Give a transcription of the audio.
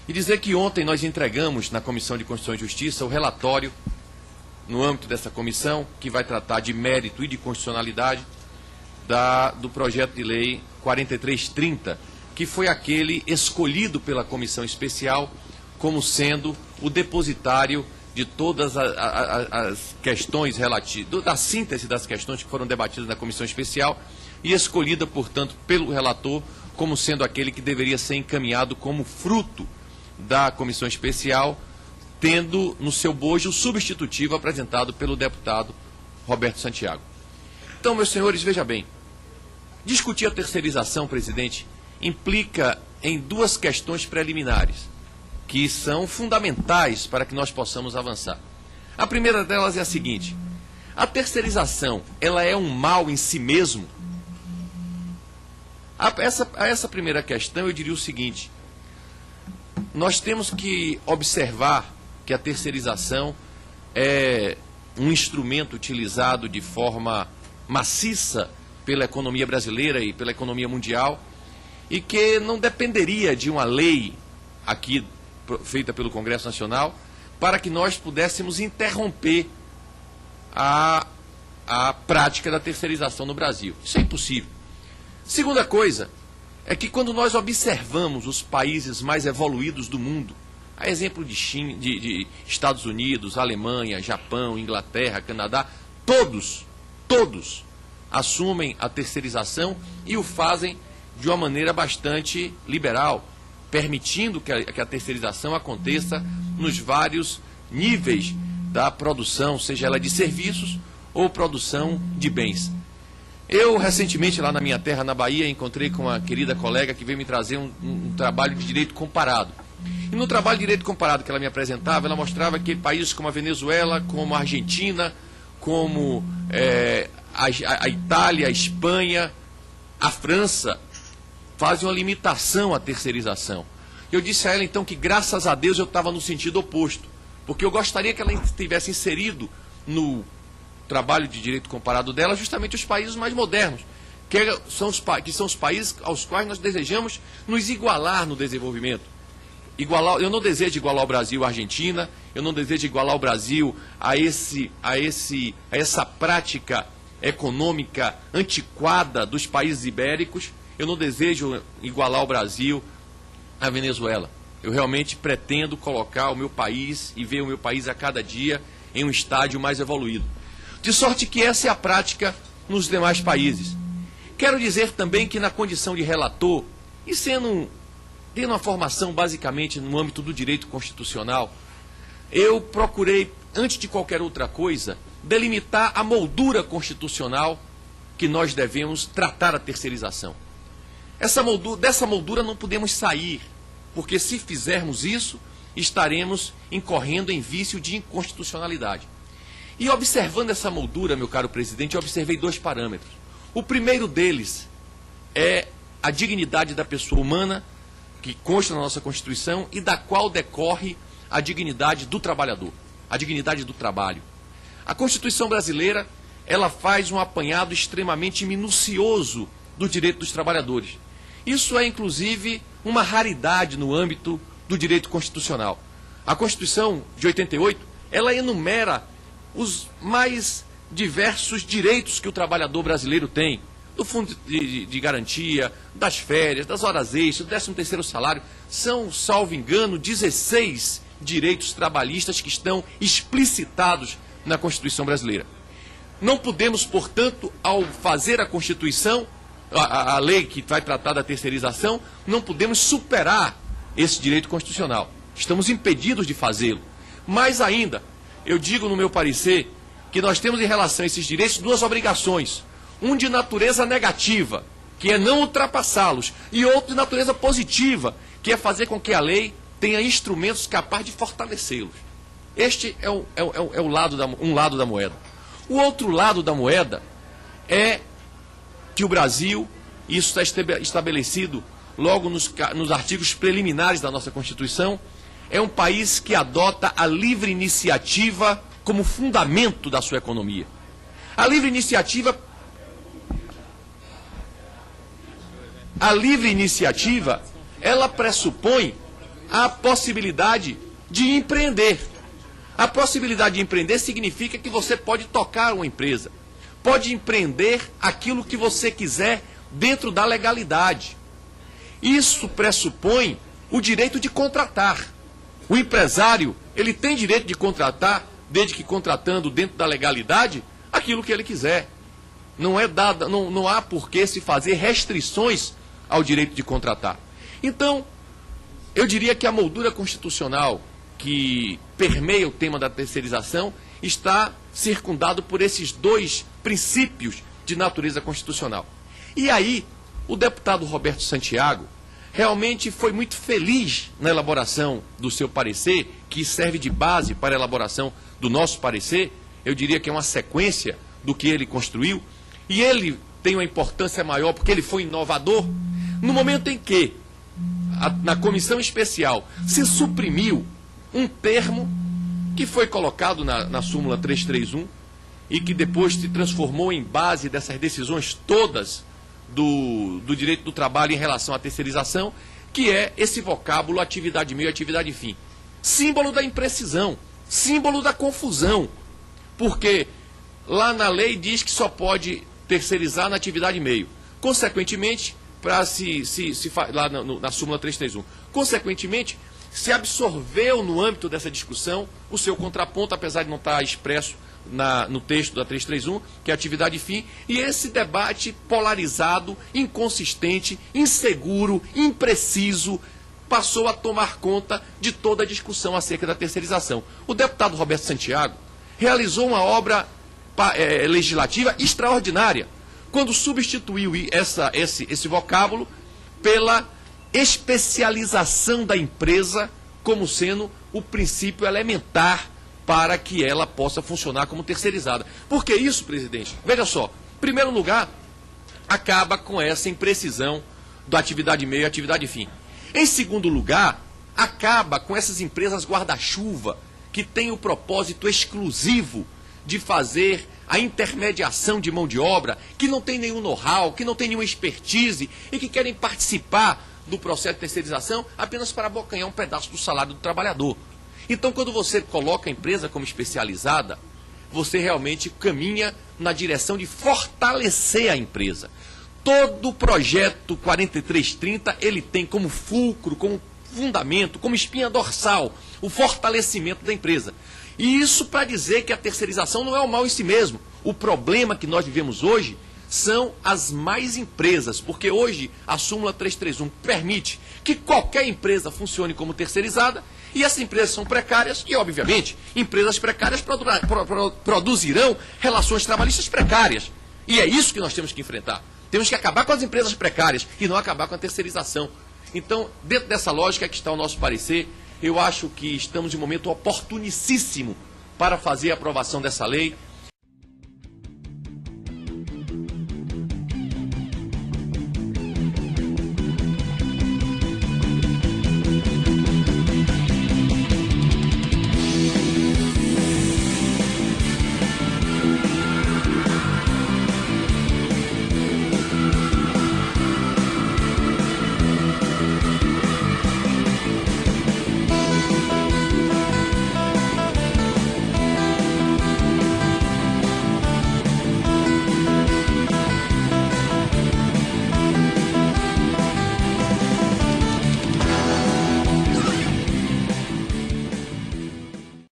e dizer que ontem nós entregamos na Comissão de Constituição e Justiça o relatório, no âmbito dessa comissão, que vai tratar de mérito e de constitucionalidade do projeto de lei 4330, que foi aquele escolhido pela comissão especial como sendo o depositário de todas as questões relativas, da síntese das questões que foram debatidas na comissão especial e escolhida, portanto, pelo relator como sendo aquele que deveria ser encaminhado como fruto da comissão especial, tendo no seu bojo o substitutivo apresentado pelo deputado Roberto Santiago. Então, meus senhores, veja bem, discutir a terceirização, presidente, implica em duas questões preliminares, que são fundamentais para que nós possamos avançar. A primeira delas é a seguinte: a terceirização, ela é um mal em si mesmo? A essa primeira questão eu diria o seguinte: nós temos que observar que a terceirização é um instrumento utilizado de forma maciça pela economia brasileira e pela economia mundial, e que não dependeria de uma lei aqui feita pelo Congresso Nacional para que nós pudéssemos interromper a prática da terceirização no Brasil. Isso é impossível. Segunda coisa é que quando nós observamos os países mais evoluídos do mundo, a exemplo de China, de Estados Unidos, Alemanha, Japão, Inglaterra, Canadá, todos assumem a terceirização e o fazem de uma maneira bastante liberal, permitindo que a terceirização aconteça nos vários níveis da produção, seja ela de serviços ou produção de bens. Eu, recentemente, lá na minha terra, na Bahia, encontrei com uma querida colega que veio me trazer um trabalho de direito comparado. E no trabalho de direito comparado que ela me apresentava, ela mostrava que países como a Venezuela, como a Argentina, como a Itália, a Espanha, a França, fazem uma limitação à terceirização. Eu disse a ela, então, que graças a Deus eu estava no sentido oposto, porque eu gostaria que ela tivesse inserido no trabalho de direito comparado dela justamente os países mais modernos, que são os países aos quais nós desejamos nos igualar no desenvolvimento. Eu não desejo igualar o Brasil à Argentina, eu não desejo igualar o Brasil a essa prática econômica antiquada dos países ibéricos, eu não desejo igualar o Brasil à Venezuela. Eu realmente pretendo colocar o meu país e ver o meu país a cada dia em um estágio mais evoluído. De sorte que essa é a prática nos demais países. Quero dizer também que na condição de relator, e tendo uma formação basicamente no âmbito do direito constitucional, eu procurei, antes de qualquer outra coisa, delimitar a moldura constitucional que nós devemos tratar a terceirização. Dessa moldura não podemos sair, porque se fizermos isso, estaremos incorrendo em vício de inconstitucionalidade. E observando essa moldura, meu caro presidente, eu observei dois parâmetros. O primeiro deles é a dignidade da pessoa humana, que consta na nossa Constituição e da qual decorre a dignidade do trabalhador, a dignidade do trabalho. A Constituição brasileira, ela faz um apanhado extremamente minucioso do direito dos trabalhadores. Isso é, inclusive, uma raridade no âmbito do direito constitucional. A Constituição de 88, ela enumera os mais diversos direitos que o trabalhador brasileiro tem, do fundo de garantia, das férias, das horas extras, do 13º salário. São, salvo engano, 16 direitos trabalhistas que estão explicitados na Constituição brasileira. Não podemos, portanto, ao fazer a Constituição, a lei que vai tratar da terceirização, não podemos superar esse direito constitucional. Estamos impedidos de fazê-lo. Mais ainda, eu digo no meu parecer que nós temos em relação a esses direitos duas obrigações. Um de natureza negativa, que é não ultrapassá-los, e outro de natureza positiva, que é fazer com que a lei tenha instrumentos capazes de fortalecê-los. Este é um lado da moeda. O outro lado da moeda é que o Brasil, isso está estabelecido logo nos artigos preliminares da nossa Constituição, é um país que adota a livre iniciativa como fundamento da sua economia. A livre iniciativa, ela pressupõe a possibilidade de empreender. A possibilidade de empreender significa que você pode tocar uma empresa, pode empreender aquilo que você quiser dentro da legalidade. Isso pressupõe o direito de contratar. O empresário, ele tem direito de contratar, desde que contratando dentro da legalidade, aquilo que ele quiser. Não há por que se fazer restrições ao direito de contratar. Então, eu diria que a moldura constitucional que permeia o tema da terceirização está circundado por esses dois princípios de natureza constitucional. E aí, o deputado Roberto Santiago realmente foi muito feliz na elaboração do seu parecer, que serve de base para a elaboração do nosso parecer. Eu diria que é uma sequência do que ele construiu, e ele tem uma importância maior porque ele foi inovador. No momento em que, na comissão especial, se suprimiu um termo que foi colocado na súmula 331 e que depois se transformou em base dessas decisões todas do direito do trabalho em relação à terceirização, que é esse vocábulo atividade meio, atividade fim. Símbolo da imprecisão, símbolo da confusão, porque lá na lei diz que só pode terceirizar na atividade meio. Consequentemente, lá na súmula 331, consequentemente, se absorveu no âmbito dessa discussão o seu contraponto, apesar de não estar expresso no texto da 331, que é atividade fim, e esse debate polarizado, inconsistente, inseguro, impreciso, passou a tomar conta de toda a discussão acerca da terceirização. O deputado Roberto Santiago realizou uma obra legislativa extraordinária, quando substituiu esse vocábulo pela especialização da empresa como sendo o princípio elementar para que ela possa funcionar como terceirizada. Por que isso, presidente? Veja só, em primeiro lugar, acaba com essa imprecisão da atividade meio e atividade fim. Em segundo lugar, acaba com essas empresas guarda-chuva que têm o propósito exclusivo de fazer a intermediação de mão de obra, que não tem nenhum know-how, que não tem nenhuma expertise e que querem participar do processo de terceirização apenas para abocanhar um pedaço do salário do trabalhador. Então, quando você coloca a empresa como especializada, você realmente caminha na direção de fortalecer a empresa. Todo o projeto 4330, ele tem como fulcro, como fundamento, como espinha dorsal, o fortalecimento da empresa. E isso para dizer que a terceirização não é o mal em si mesmo. O problema que nós vivemos hoje são as mais empresas, porque hoje a súmula 331 permite que qualquer empresa funcione como terceirizada, e essas empresas são precárias, e obviamente, empresas precárias produzirão relações trabalhistas precárias. E é isso que nós temos que enfrentar. Temos que acabar com as empresas precárias e não acabar com a terceirização. Então, dentro dessa lógica que está o nosso parecer, eu acho que estamos em um momento oportunicíssimo para fazer a aprovação dessa lei.